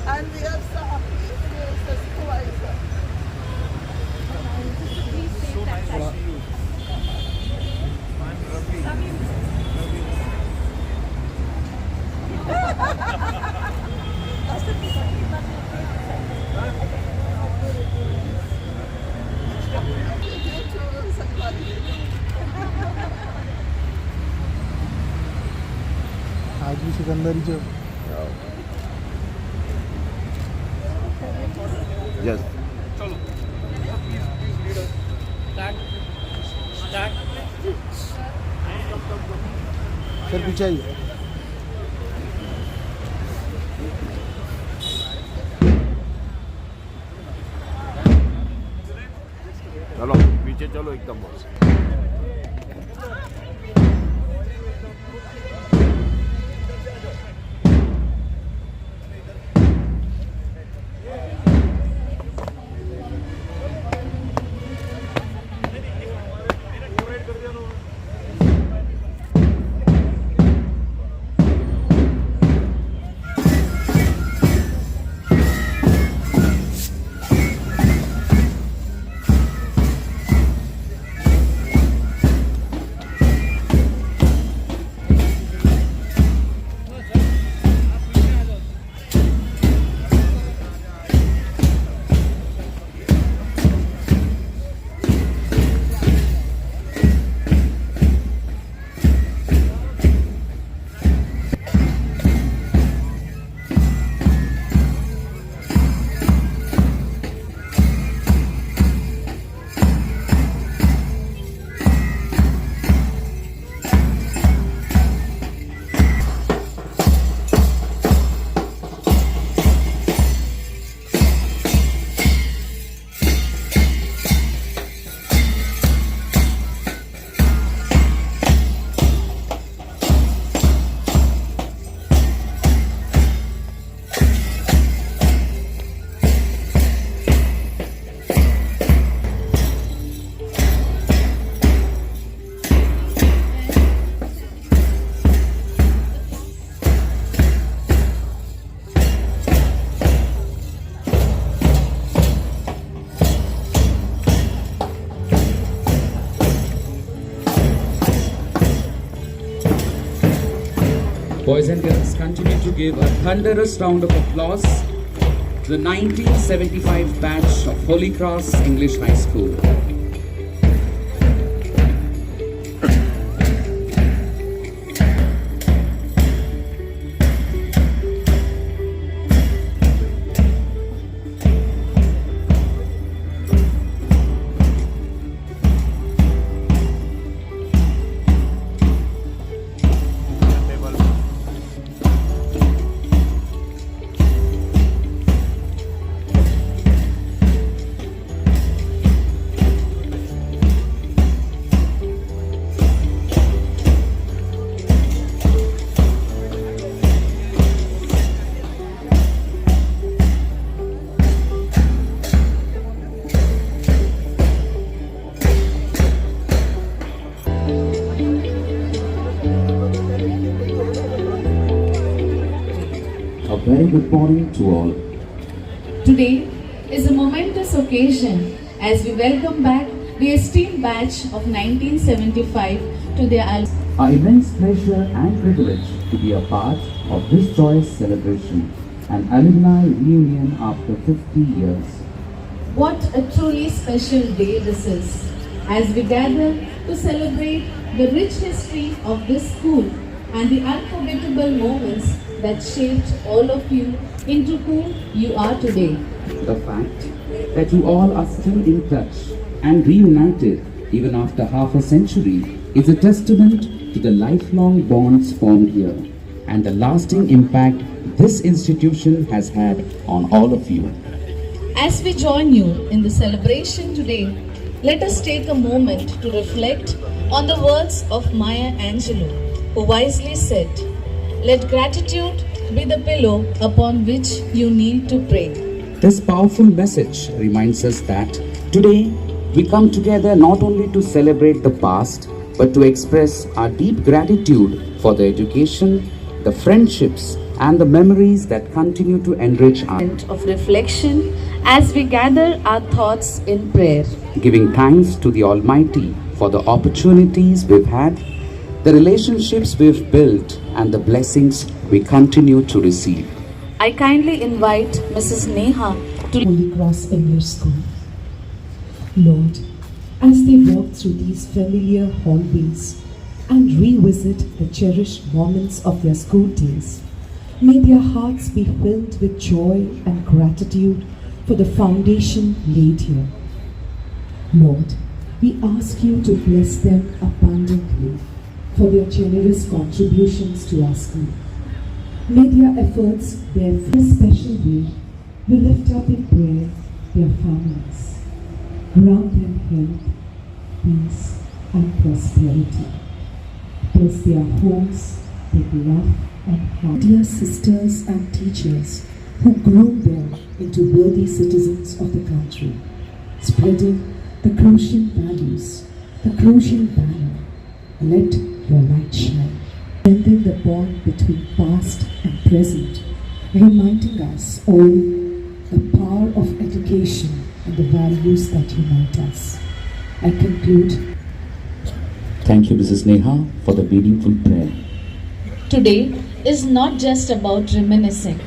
And the other is the supervisor. आज भी सिकंदरी जो Yes. सर पीछे आइए। चलो पीछे चलो एकदम बस। Boys and girls, continue to give a thunderous round of applause to the 1975 batch of Holy Cross English High School. A very good morning to all. Today is a momentous occasion as we welcome back the esteemed batch of 1975 to their Our immense pleasure and privilege to be a part of this joyous celebration, an alumni reunion after 50 years. What a truly special day this is, as we gather to celebrate the rich history of this school and the unforgettable moments that shaped all of you into who you are today. The fact that you all are still in touch and reunited even after half a century is a testament to the lifelong bonds formed here and the lasting impact this institution has had on all of you. As we join you in the celebration today, let us take a moment to reflect on the words of Maya Angelou, who wisely said, "Let gratitude be the pillow upon which you need to pray." This powerful message reminds us that today we come together not only to celebrate the past but to express our deep gratitude for the education, the friendships, and the memories that continue to enrich our Of reflection as we gather our thoughts in prayer. giving thanks to the Almighty for the opportunities we've had, the relationships we've built, and the blessings we continue to receive. I kindly invite Mrs. Neha to Holy Cross English School. Lord, as they walk through these familiar hallways and revisit the cherished moments of their school days, may their hearts be filled with joy and gratitude for the foundation laid here. Lord, we ask you to bless them abundantly for their generous contributions to our school. May their efforts bear fruit. In a special way, we lift up in prayer their families. Grant them health, peace, and prosperity. Bless their homes with love and heart. Dear sisters and teachers who groom them into worthy citizens of the country, spreading the Croatian values, the Croatian banner, let your light shine. Strengthen the bond between past and present, reminding us all the power of education and the values that unite us. I conclude. Thank you, Mrs. Neha, for the meaningful prayer. today is not just about reminiscing.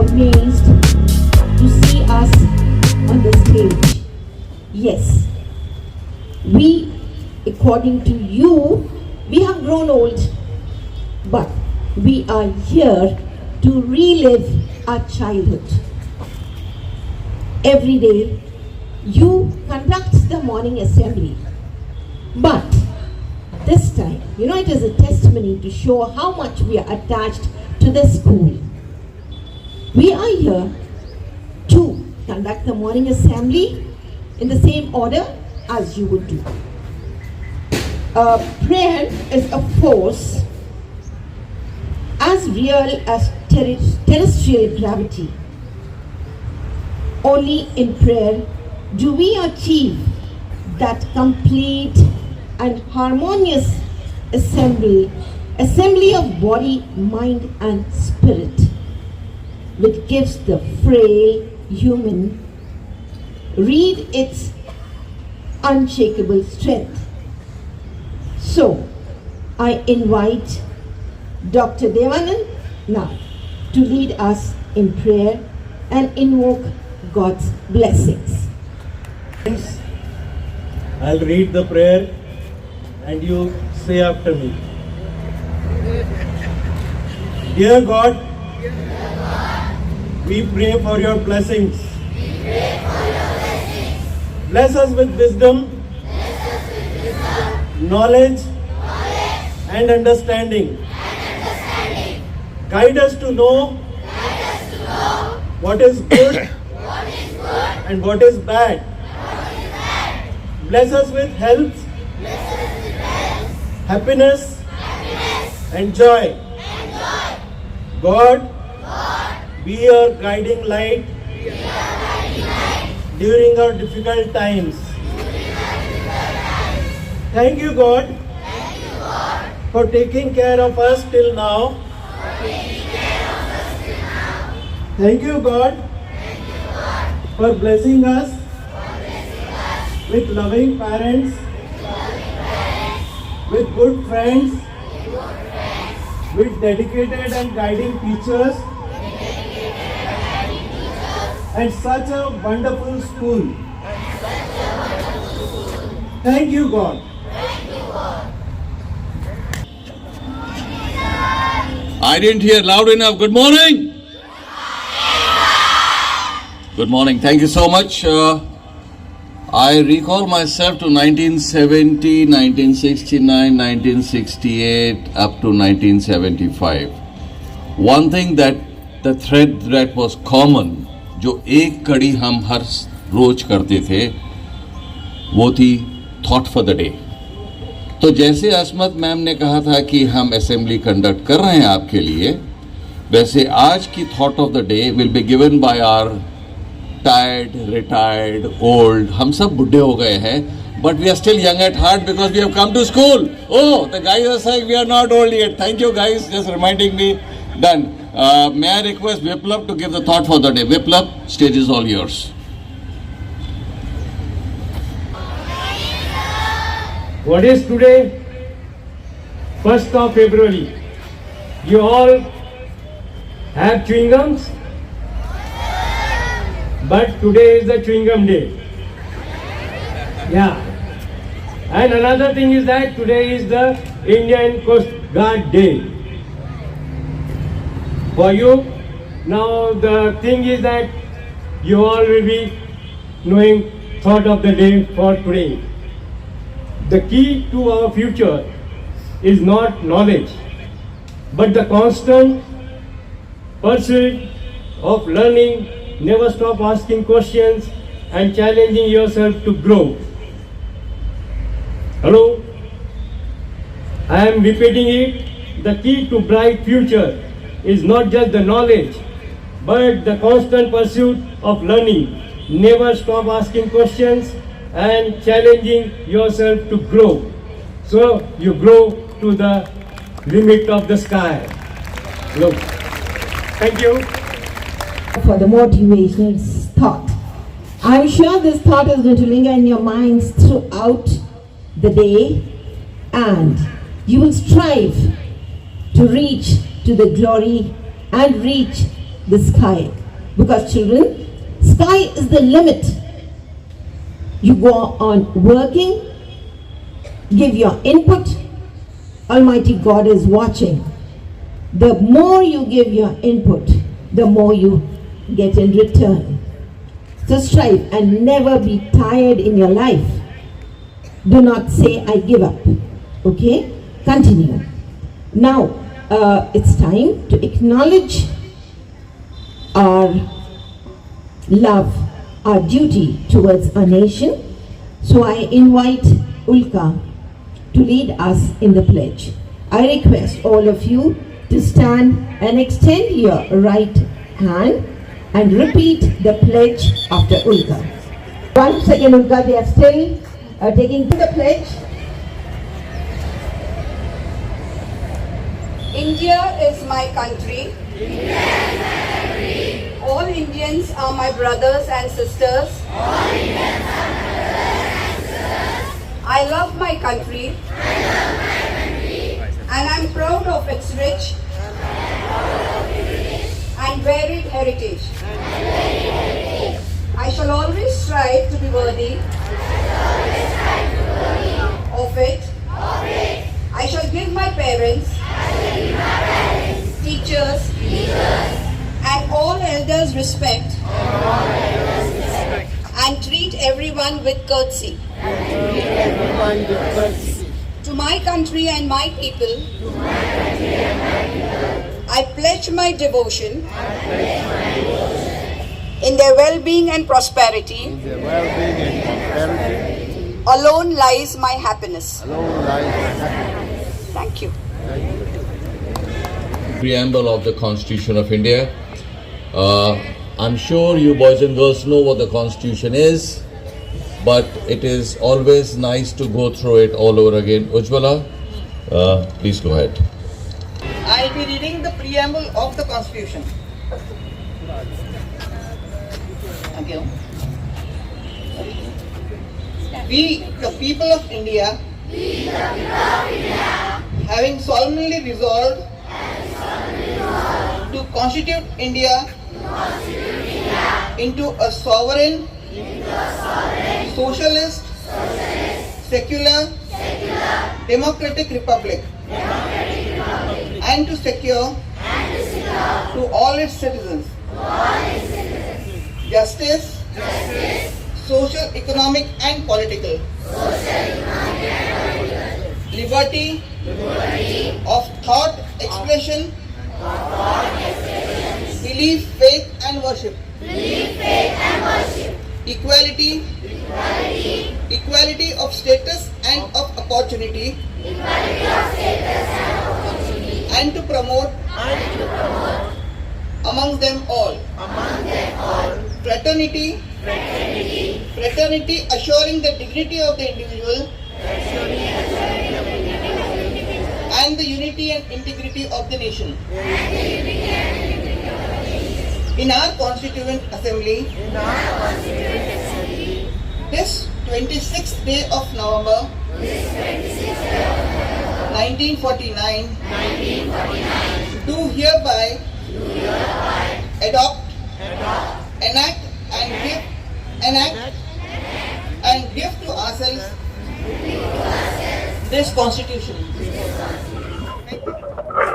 amazed to see us on the stage. Yes, we, according to you, we have grown old, but we are here to relive our childhood. Every day, you conduct the morning assembly, but this time, it is a testimony to show how much we are attached to the school. We are here to conduct the morning assembly in the same order as you would do. Prayer is a force as real as terrestrial gravity. Only in prayer do we achieve that complete and harmonious assembly of body, mind and spirit, which gives the frail human read its unshakable strength. So, I invite Dr. Devanand now to lead us in prayer and invoke God's blessings. I'll read the prayer and you say after me. Dear God, we pray for your blessings. Bless us with wisdom, knowledge, and understanding. Guide us to know what is good and what is bad. Bless us with health, happiness, and joy. God, be our guiding light during our difficult times. Thank you, God, for taking care of us till now. Thank you, God, for blessing us with loving parents, with good friends, with dedicated and guiding teachers, and such a wonderful school. Thank you, God. I didn't hear loud enough. Good morning. Good morning. Thank you so much. I recall myself to 1970, 1969, 1968, up to 1975. One thing that the thread that was common, जो एक कड़ी हम हर रोज करते थे, वो थी thought for the day. तो जैसे असमत मैम ने कहा था कि हम असेंबली कंडक्ट कर रहे हैं आपके लिए, वैसे आज की thought of the day will be given by our tired, retired, old. हम सब बुढ़े हो गए हैं, but we are still young at heart because we have come to school. Oh, the guys are saying we are not old yet. Thank you guys, just reminding me. Done. May I request Viplav to give the thought for the day. Viplav, stage is all yours. What is today? 1st of February. You all have chewing gums? But today is the chewing gum day. Yeah. And another thing is that today is the Indian Coast Guard Day. For you, now the thing is that you all will be knowing thought of the day for today. The key to our future is not knowledge, but the constant pursuit of learning. Never stop asking questions and challenging yourself to grow. Hello? I am repeating it. The key to bright future is not just the knowledge, but the constant pursuit of learning. Never stop asking questions and challenging yourself to grow. So you grow to the limit of the sky. Look. Thank you. For the motivational thought. I'm sure this thought is going to linger in your minds throughout the day, and you will strive to reach to the glory and reach the sky. Because children, sky is the limit. You go on working, give your input, Almighty God is watching. The more you give your input, the more you get in return. So strive and never be tired in your life. Do not say, I give up. Okay? Continue. Now, it's time to acknowledge our love, our duty towards our nation. So I invite Ulka to lead us in the pledge. I request all of you to stand and extend your right hand and repeat the pledge after Ulka. Once again, Ulka, they are still taking the pledge. India is my country. All Indians are my brothers and sisters. I love my country. And I'm proud of its rich and varied heritage. I shall always strive to be worthy of it. I shall give my parents, teachers, and all elders respect, and treat everyone with courtesy. To my country and my people, I pledge my devotion in their well-being and prosperity. Alone lies my happiness. Thank you. Preamble of the Constitution of India. I'm sure you boys and girls know what the Constitution is, but it is always nice to go through it all over again. Ujjwala, please go ahead. I'll be reading the preamble of the Constitution. Thank you. We, the people of India, having solemnly resolved to constitute India into a sovereign, socialist, secular, democratic republic, and to secure to all its citizens justice, social, economic, and political liberty of thought, expression, belief, faith, and worship, equality of status and of opportunity, and to promote among them all fraternity, assuring the dignity of the individual and the unity and integrity of the nation. In our Constituent Assembly, this 26th day of November 1949, do hereby adopt, enact, and give to ourselves this Constitution.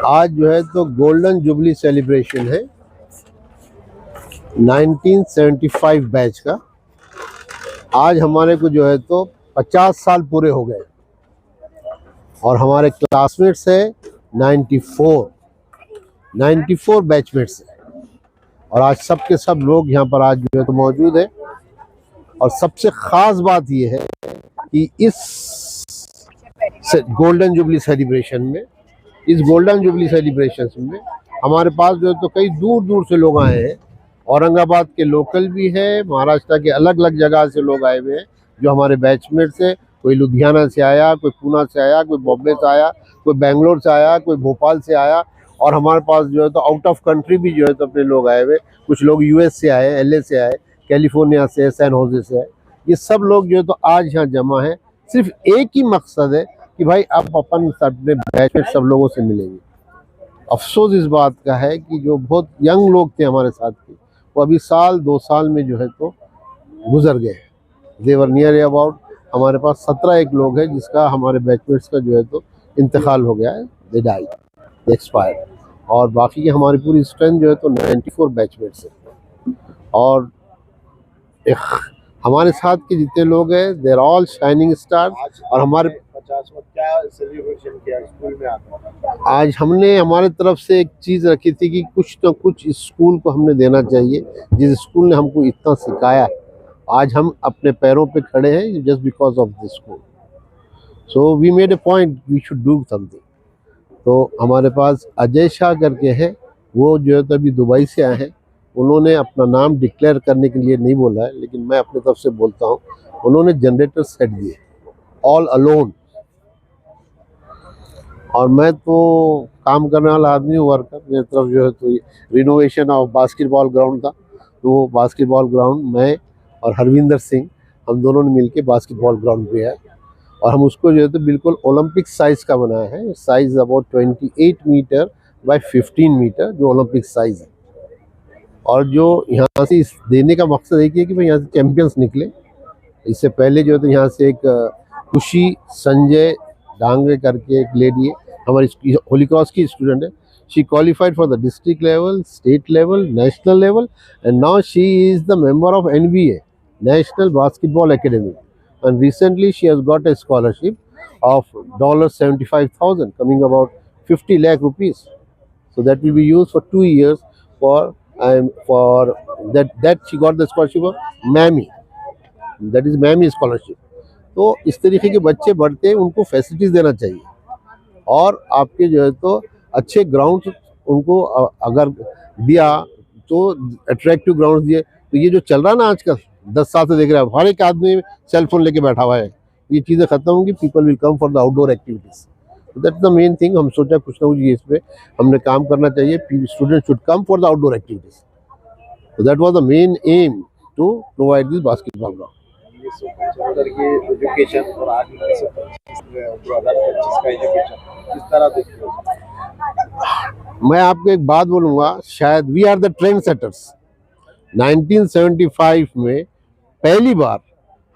आज जो है तो golden jubilee celebration है 1975 batch का। आज हमारे को जो है तो 50 साल पूरे हो गए और हमारे क्लासमेट्स है 94 बैचमेट्स हैं और आज सब के सब लोग यहाँ पर आज जो है तो मौजूद है। और सबसे ख़ास बात ये है कि इस गोल्डन जुबली सेलिब्रेशन में हमारे पास जो है तो कई दूर दूर से लोग आए हैं। औरंगाबाद के लोकल भी है, महाराष्ट्र के अलग अलग जगह से लोग आए हुए हैं जो हमारे बैचमेट्स हैं। कोई लुधियाना से आया, कोई पूना से आया, कोई बॉम्बे से आया, कोई बेंगलोर से आया, कोई भोपाल से आया और हमारे पास जो है तो आउट ऑफ कंट्री भी जो है तो अपने लोग आए हुए। कुछ लोग यूएस से आए, LA से आए, कैलिफोर्निया से, सैन होजे से आए। ये सब लोग जो है तो आज यहाँ जमा हैं। सिर्फ एक ही मकसद है कि भाई आप अपन अपने बैचमेट सब लोगों से मिलेंगे। अफसोस इस बात का है कि जो बहुत यंग लोग थे हमारे साथ के, वो अभी साल 2 साल में जो है तो गुजर गए। देवर नियर अबाउट हमारे पास 17 एक लोग हैं जिसका हमारे बैचमेट्स का जो है तो इंतकाल हो गया है, दे डाई, दे एक्सपायर। और बाकी की हमारी पूरी स्ट्रेंथ जो है तो 94 बैचमेट्स है। और हमारे साथ के जितने लोग हैं they are all shining stars. और हमारे 50वां क्या सेलिब्रेशन किया स्कूल में आकर? आज हमने हमारे तरफ से एक चीज़ रखी थी कि कुछ न कुछ इस स्कूल को हमने देना चाहिए, जिस स्कूल ने हमको इतना सिखाया है। आज हम अपने पैरों पे खड़े हैं just because of this school. So we made a point we should do something. तो हमारे पास अजय शाह करके है, वो जो है तो अभी दुबई से आए हैं। उन्होंने अपना नाम डिक्लेयर करने के लिए नहीं बोला है, लेकिन मैं अपनी तरफ से बोलता हूँ, उन्होंने जनरेटर सेट दिए ऑल अलोन। और मैं तो काम करने वाला आदमी हूँ, वर्कर। मेरी तरफ जो है तो रिनोवेशन ऑफ बास्केटबॉल ग्राउंड था, तो वो बास्केटबॉल ग्राउंड मैं और हरविंदर सिंह हम दोनों ने मिलके बास्केटबॉल ग्राउंड पे है। और हम उसको जो है तो बिल्कुल ओलंपिक साइज़ का बनाया है। Size about 28 metre by 15 metre जो ओलंपिक साइज़ है। और जो यहाँ से इस देने का मकसद एक ही है कि भाई यहाँ से चैम्पियंस निकले। इससे पहले जो है तो यहाँ से एक खुशी संजय डांगे करके एक लेडी है, हमारी होली क्रॉस की स्टूडेंट है। She qualified for the district level, state level, national level, and now she is the member of NBA, National Basketball Academy. And recently she has got a scholarship of $75,000, coming about 50 lakh rupees. So that will be used for 2 years for that she got the scholarship of MAMI. That is MAMI scholarship. तो इस तरीके के बच्चे बढ़ते हैं, उनको facilities देना चाहिए। और आपके जो है तो अच्छे ग्राउंड उनको अगर दिया तो अट्रैक्टिव ग्राउंड दिए। तो ये जो चल रहा है ना आजकल 10 साल से देख रहे हैं, हर एक आदमी सेल फोन लेके बैठा हुआ है, ये चीज़ें खत्म होंगी। People will come for the outdoor activities. That's the main thing. हम सोचा कुछ ना कुछ इस पे हमने काम करना चाहिए। Student should come for the outdoor activities. So that was the main aim to provide this basketball ground. Education और आज 2025 का एजुकेशन किस तरह देखते हो? मैं आपको एक बात बोलूँगा, शायद we are the trend setters. 1975 में पहली बार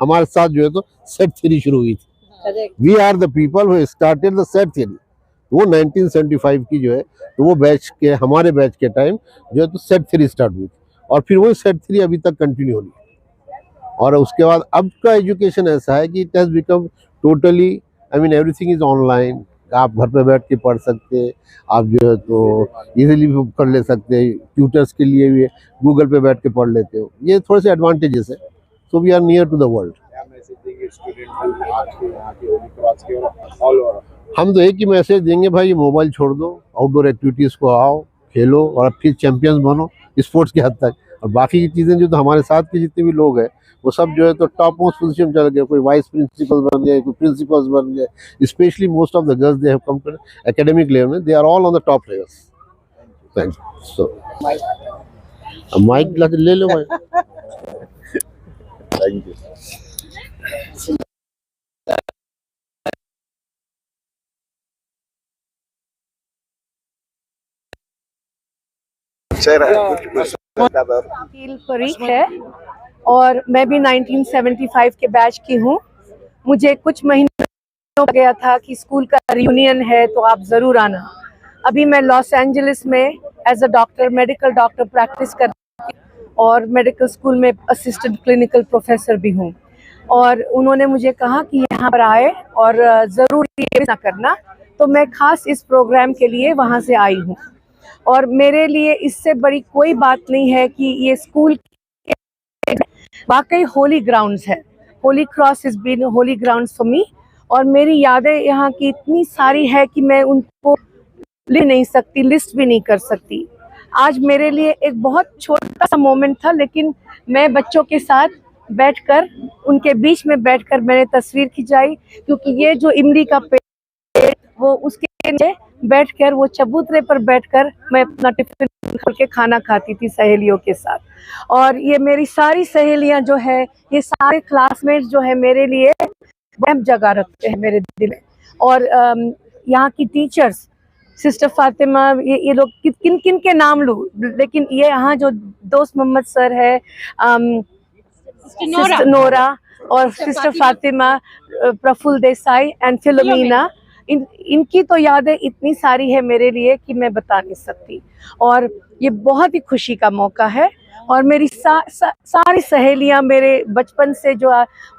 हमारे साथ जो है तो सेट थ्योरी शुरू हुई थी। We are the people who started the set theory. वो 1975 की जो है तो वो बैच के, हमारे बैच के टाइम जो है तो सेट थ्योरी स्टार्ट हुई थी। और फिर वही सेट थ्योरी अभी तक कंटिन्यू हो रही है। और उसके बाद अब का एजुकेशन ऐसा है कि it has become totally, I mean everything is online. आप घर पे बैठ के पढ़ सकते हैं, आप जो है तो इजीली भी कर ले सकते हैं। ट्यूटर्स के लिए भी गूगल पे बैठ के पढ़ लेते हो। ये थोड़े से एडवांटेजेस है। So we are near to the world. हम तो एक ही मैसेज देंगे, भाई मोबाइल छोड़ दो, आउटडोर एक्टिविटीज़ को आओ, खेलो और फिर चैंपियंस बनो स्पोर्ट्स की हद तक। और बाकी की चीज़ें जो तो हमारे साथ के जितने भी लोग हैं वो सब जो है तो टॉप मोस्ट पोजीशन चल गए। कोई वाइस प्रिंसिपल बन गए, कोई प्रिंसिपल्स बन गए। Specially most of the girls they have come to academic level में, they are all on the top levels. Thank you. So mic ले लो भाई। Thank you. अकील फरीक है और मैं भी 1975 के बैच की हूँ। मुझे कुछ महीनों हो गया था कि स्कूल का रियूनियन है तो आप ज़रूर आना। अभी मैं लॉस एंजलिस में as a doctor, medical doctor practice करती हूँ और मेडिकल स्कूल में असिस्टेंट क्लिनिकल प्रोफेसर भी हूँ। और उन्होंने मुझे कहा कि यहाँ पर आए और ज़रूर ये ना करना, तो मैं ख़ास इस प्रोग्राम के लिए वहाँ से आई हूँ। और मेरे लिए इससे बड़ी कोई बात नहीं है कि ये स्कूल वाकई होली ग्राउंड्स है। Holy Cross is been holy grounds for me. और मेरी यादें यहाँ की इतनी सारी है कि मैं उनको लिख नहीं सकती, लिस्ट भी नहीं कर सकती। आज मेरे लिए एक बहुत छोटा सा मोमेंट था, लेकिन मैं बच्चों के साथ बैठकर, उनके बीच में बैठकर मैंने तस्वीर खिंचाई, क्योंकि ये जो इमली का पेड़, वो उसके नीचे बैठकर, वो चबूतरे पर बैठकर मैं अपना टिफिन करके खाना खाती थी सहेलियों के साथ। और ये मेरी सारी सहेलियां जो है, ये सारे क्लासमेट्स जो है, मेरे लिए अहम जगह रखते हैं मेरे दिल में। और यहाँ की टीचर्स सिस्टर फातिमा, ये लोग किन किन के नाम लूँ, लेकिन ये यहाँ जो दोस्त मोहम्मद सर है, सिस्टर नोरा और sister Fatima, Praful Desai and Philomena, इनकी तो यादें इतनी सारी है मेरे लिए कि मैं बता नहीं सकती। और ये बहुत ही खुशी का मौका है। और मेरी सारी सहेलियां मेरे बचपन से जो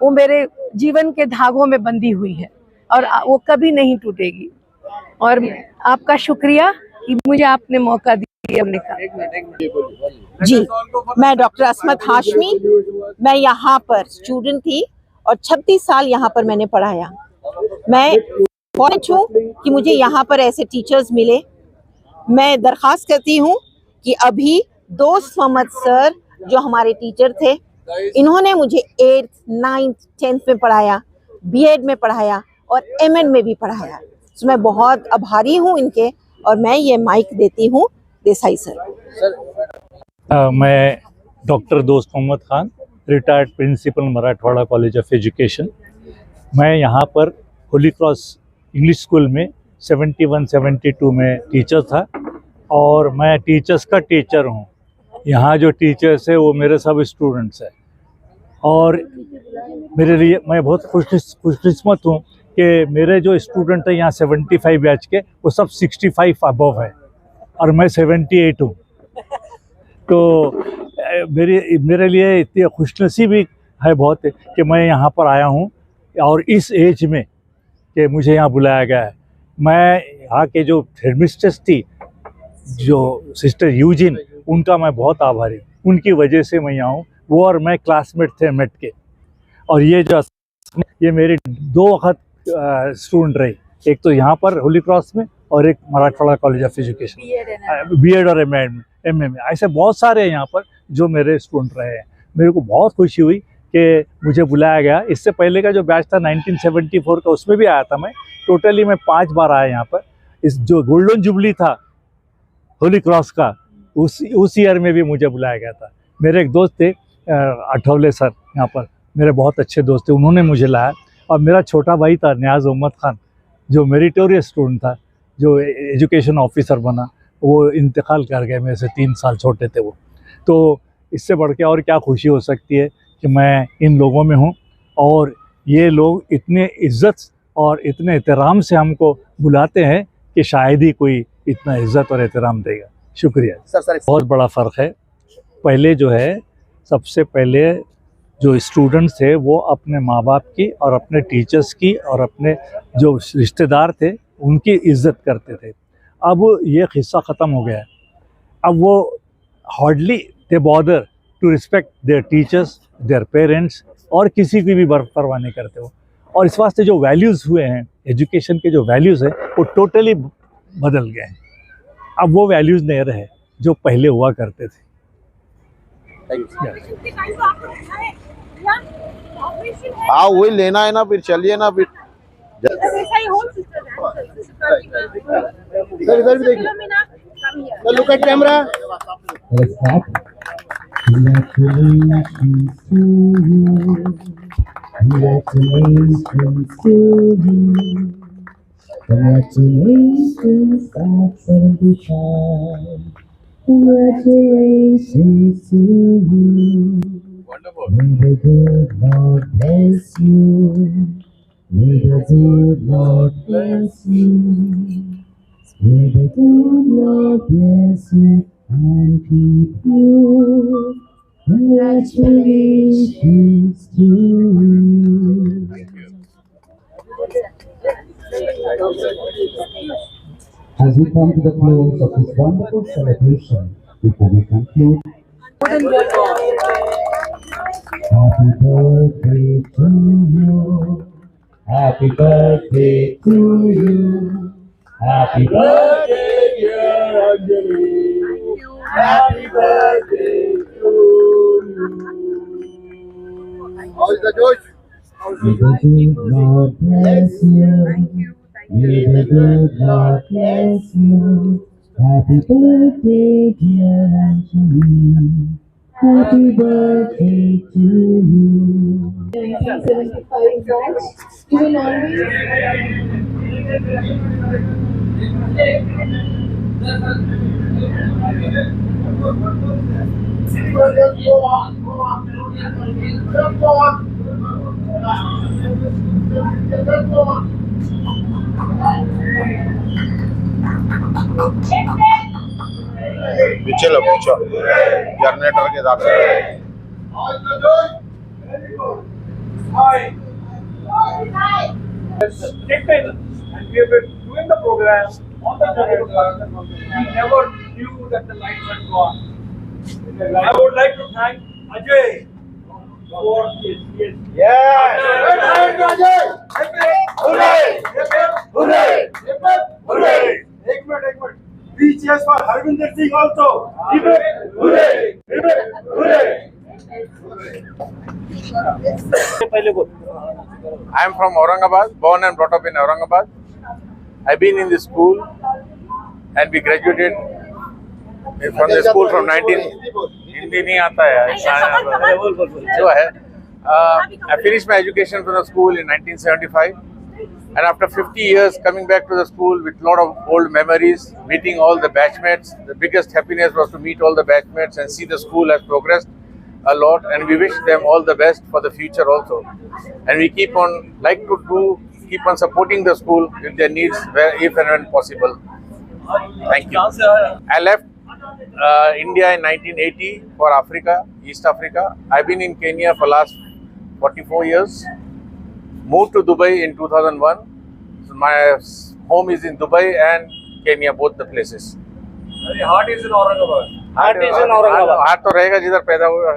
वो मेरे जीवन के धागों में बंधी हुई है और वो कभी नहीं टूटेगी। और आपका शुक्रिया कि मुझे आपने मौका दिया। जी, मैं डॉक्टर असमत हाशमी, मैं यहाँ पर स्टूडेंट थी और 36 साल यहाँ पर मैंने पढ़ाया। मैं फॉर्चुनेट हूँ कि मुझे यहाँ पर ऐसे टीचर्स मिले। मैं दरख्वास्त करती हूँ कि अभी दोस्त मोहम्मद सर जो हमारे टीचर थे, इन्होंने मुझे 8th, 9th, 10th में पढ़ाया, बीएड में पढ़ाया और एमएड में भी पढ़ाया। तो मैं बहुत आभारी हूँ इनके। और मैं ये माइक देती हूँ देसाई सर। मैं doctor Dost Mohammad Khan, retired principal Marathwada college of education. मैं यहाँ पर होली क्रॉस इंग्लिश स्कूल में 71-72 में टीचर था और मैं टीचर्स का टीचर हूँ। यहाँ जो टीचर्स है वो मेरे सब स्टूडेंट्स हैं और मेरे लिए मैं बहुत खुशकिस्मत हूँ कि मेरे जो स्टूडेंट हैं यहाँ 75 बैच के, वो सब 65 अबव है और मैं 78 हूँ। तो मेरे लिए इतनी खुशनसीबी है बहुत कि मैं यहाँ पर आया हूँ और इस एज में कि मुझे यहाँ बुलाया गया है। मैं यहाँ के जो हेडमिस्ट्रेस थी, जो सिस्टर यूजिन, उनका मैं बहुत आभारी हूँ। उनकी वजह से मैं यहाँ हूँ। वो और मैं क्लासमेट थे मेट के। और ये मेरे 2 वक्त स्टूडेंट रही, एक तो यहाँ पर होली क्रॉस में और एक Marathwada college of education, BEd और एमए में। ऐसे बहुत सारे हैं यहाँ पर जो मेरे स्टूडेंट रहे हैं। मेरे को बहुत खुशी हुई कि मुझे बुलाया गया। इससे पहले का जो बैच था 1974 का, उसमें भी आया था मैं। टोटली मैं 5 बार आया यहाँ पर। इस जो गोल्डन जुबली था होली क्रॉस का, उस ईयर में भी मुझे बुलाया गया था। मेरे एक दोस्त थे अठौले सर, यहाँ पर मेरे बहुत अच्छे दोस्त थे, उन्होंने मुझे लाया। और मेरा छोटा भाई था नियाज मोहम्मद खान, जो मेरिटोरियस स्टूडेंट था, जो एजुकेशन ऑफिसर बना, वो इंतकाल कर गए, मेरे से 3 साल छोटे थे वो। तो इससे बढ़ के और क्या खुशी हो सकती है कि मैं इन लोगों में हूँ और ये लोग इतने इज़्ज़त और इतने एहतराम से हमको बुलाते हैं कि शायद ही कोई इतना इज़्ज़त और एहतराम देगा। शुक्रिया सर। बहुत बड़ा फ़र्क है। पहले जो है, सबसे पहले जो स्टूडेंट्स थे वो अपने माँ बाप की और अपने टीचर्स की और अपने जो रिश्तेदार थे उनकी इज़्ज़त करते थे। अब ये किस्सा ख़त्म हो गया है। अब वो hardly they bother to respect their teachers, their parents, और किसी की भी परवाह नहीं करते हो। और इस वास्ते जो वैल्यूज़ हुए हैं, एजुकेशन के जो वैल्यूज़ हैं, वो टोटली बदल गए हैं। अब वो वैल्यूज़ नहीं रहे जो पहले हुआ करते थे। हाँ, वही लेना है ना, फिर चलिए ना। फिर इधर भी देखिए, look at camera. Congratulations at 75. Congratulations to you. Wonderful. May the good Lord bless you. May the good Lord bless you. May the good Lord bless you and keep you. Congratulations to you. As we come to the close of this wonderful celebration, before we conclude, happy birthday to you, happy birthday to you, happy birthday dear Anjali, happy birthday to you. How is the George? May the good Lord bless you. May the good Lord bless you. Happy birthday, dear Anjali. Happy birthday to you. 1975 batch, you will always पीछे लो पीछे generator के साथ And we have been doing the program on the generator. We never knew that the lights had gone. I would like to thank Ajay for his. Yes! Hooray! Hooray! एक minute 3 cheers for Harvinder Singh also. Hooray! Hooray! I am from Aurangabad, born and brought up in Aurangabad. I've been in the school and we graduated from the school from 19. Hindi नहीं आता है जो है. I finished my education from the school in 1975, and after 50 years coming back to the school with a lot of old memories, meeting all the batchmates. The biggest happiness was to meet all the batchmates and see the school has progressed a lot, and we wish them all the best for the future also. And we keep on supporting the school with their needs if and when possible. Thank you. I left India in 1980 for Africa, East Africa. I've been in Kenya for last 44 years. Moved to Dubai in 2001. So my home is in Dubai and Kenya, both the places. Heart is in Aurangabad. हाथ तो रहेगा जिधर पैदा हुआ.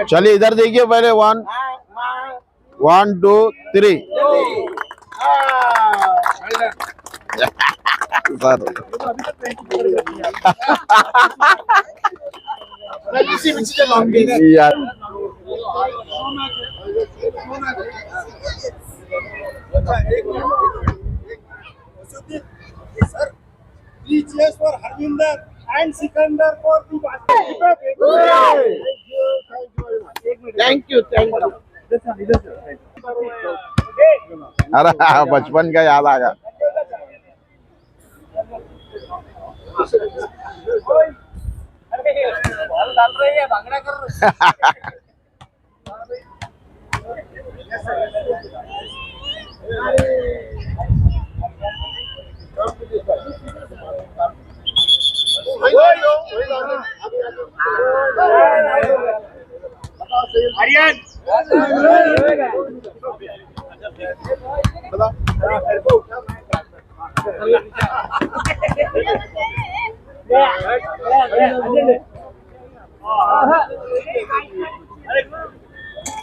चलिए इधर देखिए पहले 1 2 3 यार Sir, 3 cheers for Harvinder and Sikandar for the thank you अरे बचपन का याद आ गया. डाल रही है भांगड़ा कर आर्यन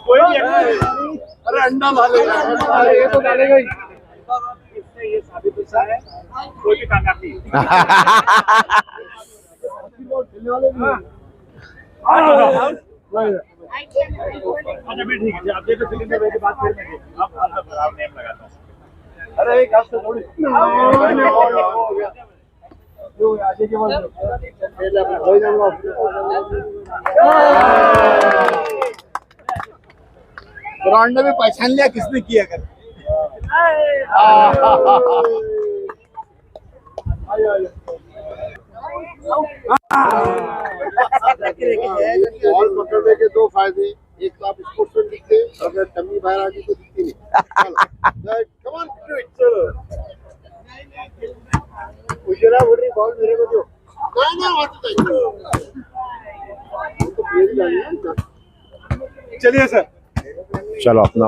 कोई नहीं. अरे अंडा डालेगा, ये तो डालेगा ही. इससे ये साबित होता है कोई भी ताकत नहीं. अच्छा भी ठीक है. आप देखो सिलेंडर के बाद फिर मैं आप नेम लगाता हूँ. अरे एक हाथ से थोड़ी हो गया जो आगे के बाद ब्रांड में पहचान लिया किसने किया कर. बॉल पकड़ने के 2 फायदे. एक तो आप स्पोर्ट्स में दिखते अगर टम्मी बाहर आ गई तो दिखती नहीं. Come on do it. उजला बोल रही बॉल मेरे को दो. चलिए सर. चलो अपना